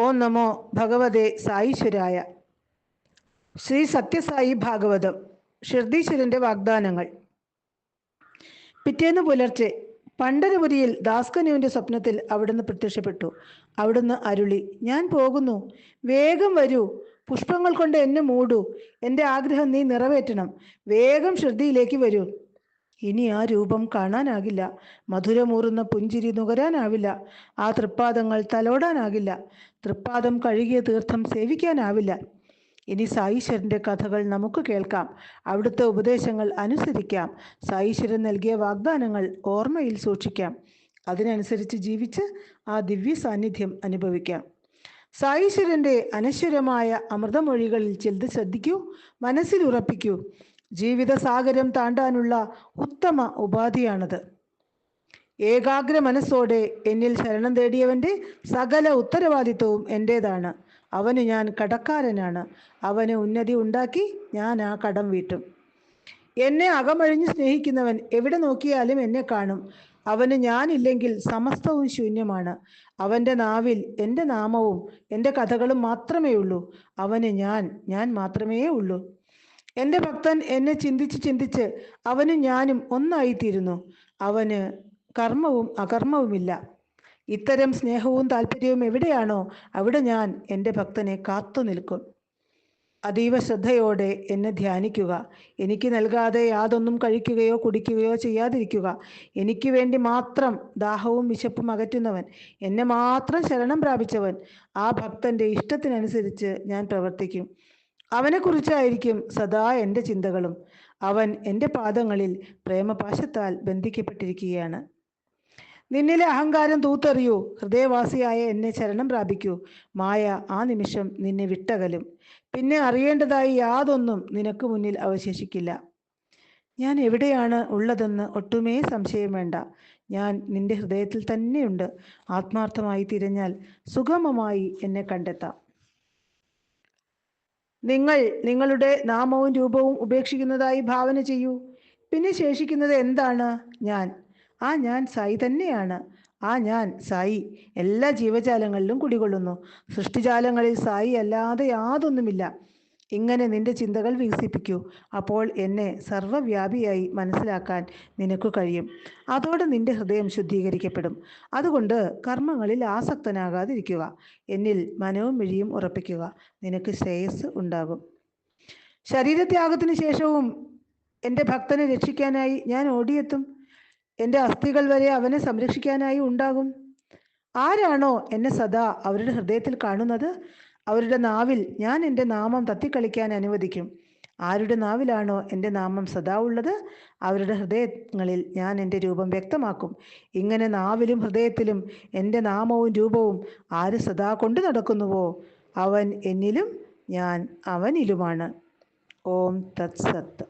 ഓം നമോ ഭഗവതേ സായീശ്വരായ. ശ്രീ സത്യസായി ഭാഗവതം. ഷിർദീശ്വരന്റെ വാഗ്ദാനങ്ങൾ. പിറ്റേന്ന് പുലർച്ചെ പണ്ഡരപുരിയിൽ ദാസ്കനുവിന്റെ സ്വപ്നത്തിൽ അവിടുന്ന് പ്രത്യക്ഷപ്പെട്ടു. അവിടുന്ന് അരുളി, ഞാൻ പോകുന്നു, വേഗം വരൂ, പുഷ്പങ്ങൾ കൊണ്ട് എന്നെ മൂടൂ, എൻ്റെ ആഗ്രഹം നീ നിറവേറ്റണം, വേഗം ഷിർദിയിലേക്ക് വരൂ. ഇനി ആ രൂപം കാണാനാകില്ല, മധുരമൂറുന്ന പുഞ്ചിരി നുകരാനാവില്ല, ആ തൃപ്പാദങ്ങൾ തലോടാനാകില്ല, തൃപ്പാദം കഴുകിയ തീർത്ഥം സേവിക്കാനാവില്ല. ഇനി സായീശ്വരൻ്റെ കഥകൾ നമുക്ക് കേൾക്കാം, അവിടുത്തെ ഉപദേശങ്ങൾ അനുസരിക്കാം, സായീശ്വരൻ നൽകിയ വാഗ്ദാനങ്ങൾ ഓർമ്മയിൽ സൂക്ഷിക്കാം, അതിനനുസരിച്ച് ജീവിച്ച് ആ ദിവ്യ സാന്നിധ്യം അനുഭവിക്കാം. സായീശ്വരൻ്റെ അനശ്വരമായ അമൃതമൊഴികളിൽ ചിലത് ശ്രദ്ധിക്കൂ, മനസ്സിൽ ഉറപ്പിക്കൂ. ജീവിതസാഗരം താണ്ടാനുള്ള ഉത്തമ ഉപാധിയാണത്. ഏകാഗ്ര മനസ്സോടെ എന്നിൽ ശരണം തേടിയവൻ്റെ സകല ഉത്തരവാദിത്വവും എൻ്റേതാണ്. അവന് ഞാൻ കടക്കാരനാണ്. അവന് ഉന്നതി ഉണ്ടാക്കി ഞാൻ ആ കടം വീട്ടും. എന്നെ അകമഴിഞ്ഞ് സ്നേഹിക്കുന്നവൻ എവിടെ നോക്കിയാലും എന്നെ കാണും. അവന് ഞാനില്ലെങ്കിൽ സമസ്തവും ശൂന്യമാണ്. അവൻ്റെ നാവിൽ എൻ്റെ നാമവും എൻ്റെ കഥകളും മാത്രമേ ഉള്ളൂ. അവന് ഞാൻ മാത്രമേ ഉള്ളൂ. എൻ്റെ ഭക്തൻ എന്നെ ചിന്തിച്ച് അവനും ഞാനും ഒന്നായിത്തീരുന്നു. അവന് കർമ്മവും അകർമ്മവുമില്ല. ഇത്തരം സ്നേഹവും താല്പര്യവും എവിടെയാണോ അവിടെ ഞാൻ എൻ്റെ ഭക്തനെ കാത്തു നിൽക്കും. അതീവ ശ്രദ്ധയോടെ എന്നെ ധ്യാനിക്കുക. എനിക്ക് നൽകാതെ യാതൊന്നും കഴിക്കുകയോ കുടിക്കുകയോ ചെയ്യാതിരിക്കുക. എനിക്ക് വേണ്ടി മാത്രം ദാഹവും വിശപ്പും അകറ്റുന്നവൻ, എന്നെ മാത്രം ശരണം പ്രാപിച്ചവൻ, ആ ഭക്തൻ്റെ ഇഷ്ടത്തിനനുസരിച്ച് ഞാൻ പ്രവർത്തിക്കും. അവനെക്കുറിച്ചായിരിക്കും സദാ എൻ്റെ ചിന്തകളും. അവൻ എൻ്റെ പാദങ്ങളിൽ പ്രേമപാശത്താൽ ബന്ധിക്കപ്പെട്ടിരിക്കുകയാണ്. നിന്നിലെ അഹങ്കാരം തൂത്തെറിയൂ, ഹൃദയവാസിയായ എന്നെ ശരണം പ്രാപിക്കൂ. മായ ആ നിമിഷം നിന്നെ വിട്ടകലും. പിന്നെ അറിയേണ്ടതായി യാതൊന്നും നിനക്ക് മുന്നിൽ അവശേഷിക്കില്ല. ഞാൻ എവിടെയാണ് ഉള്ളതെന്ന് ഒട്ടുമേ സംശയം വേണ്ട. ഞാൻ നിന്റെ ഹൃദയത്തിൽ തന്നെയുണ്ട്. ആത്മാർത്ഥമായി തിരഞ്ഞാൽ സുഗമമായി എന്നെ കണ്ടെത്താം. നിങ്ങൾ നിങ്ങളുടെ നാമവും രൂപവും ഉപേക്ഷിക്കുന്നതായി ഭാവന ചെയ്യൂ. പിന്നെ ശേഷിക്കുന്നത് എന്താണ്? ഞാൻ സായി തന്നെയാണ്. ഞാൻ സായി എല്ലാ ജീവജാലങ്ങളിലും കുടികൊള്ളുന്നു. സൃഷ്ടിജാലങ്ങളിൽ സായി അല്ലാതെ യാതൊന്നുമില്ല. ഇങ്ങനെ നിന്റെ ചിന്തകൾ വികസിപ്പിക്കൂ. അപ്പോൾ എന്നെ സർവ്വവ്യാപിയായി മനസ്സിലാക്കാൻ നിനക്ക് കഴിയും. അതോടെ നിന്റെ ഹൃദയം ശുദ്ധീകരിക്കപ്പെടും. അതുകൊണ്ട് കർമ്മങ്ങളിൽ ആസക്തനാകാതിരിക്കുക. എന്നിൽ മനവും മിഴിയും ഉറപ്പിക്കുക. നിനക്ക് ശ്രേയസ് ഉണ്ടാകും. ശരീരത്യാഗത്തിന് ശേഷവും എൻ്റെ ഭക്തനെ രക്ഷിക്കാനായി ഞാൻ ഓടിയെത്തും. എൻ്റെ അസ്ഥികൾ വരെ അവനെ സംരക്ഷിക്കാനായി ഉണ്ടാകും. ആരാണോ എന്നെ സദാ അവരുടെ ഹൃദയത്തിൽ കാണുന്നത്, അവരുടെ നാവിൽ ഞാൻ എൻ്റെ നാമം തത്തിക്കളിക്കാൻ അനുവദിക്കും. ആരുടെ നാവിലാണോ എൻ്റെ നാമം സദാ ഉള്ളത്, അവരുടെ ഹൃദയങ്ങളിൽ ഞാൻ എൻ്റെ രൂപം വ്യക്തമാക്കും. ഇങ്ങനെ നാവിലും ഹൃദയത്തിലും എൻ്റെ നാമവും രൂപവും ആര് സദാ കൊണ്ടു നടക്കുന്നുവോ, അവൻ എന്നിലും ഞാൻ അവനിലുമാണ്. ഓം തത്സത്ത്.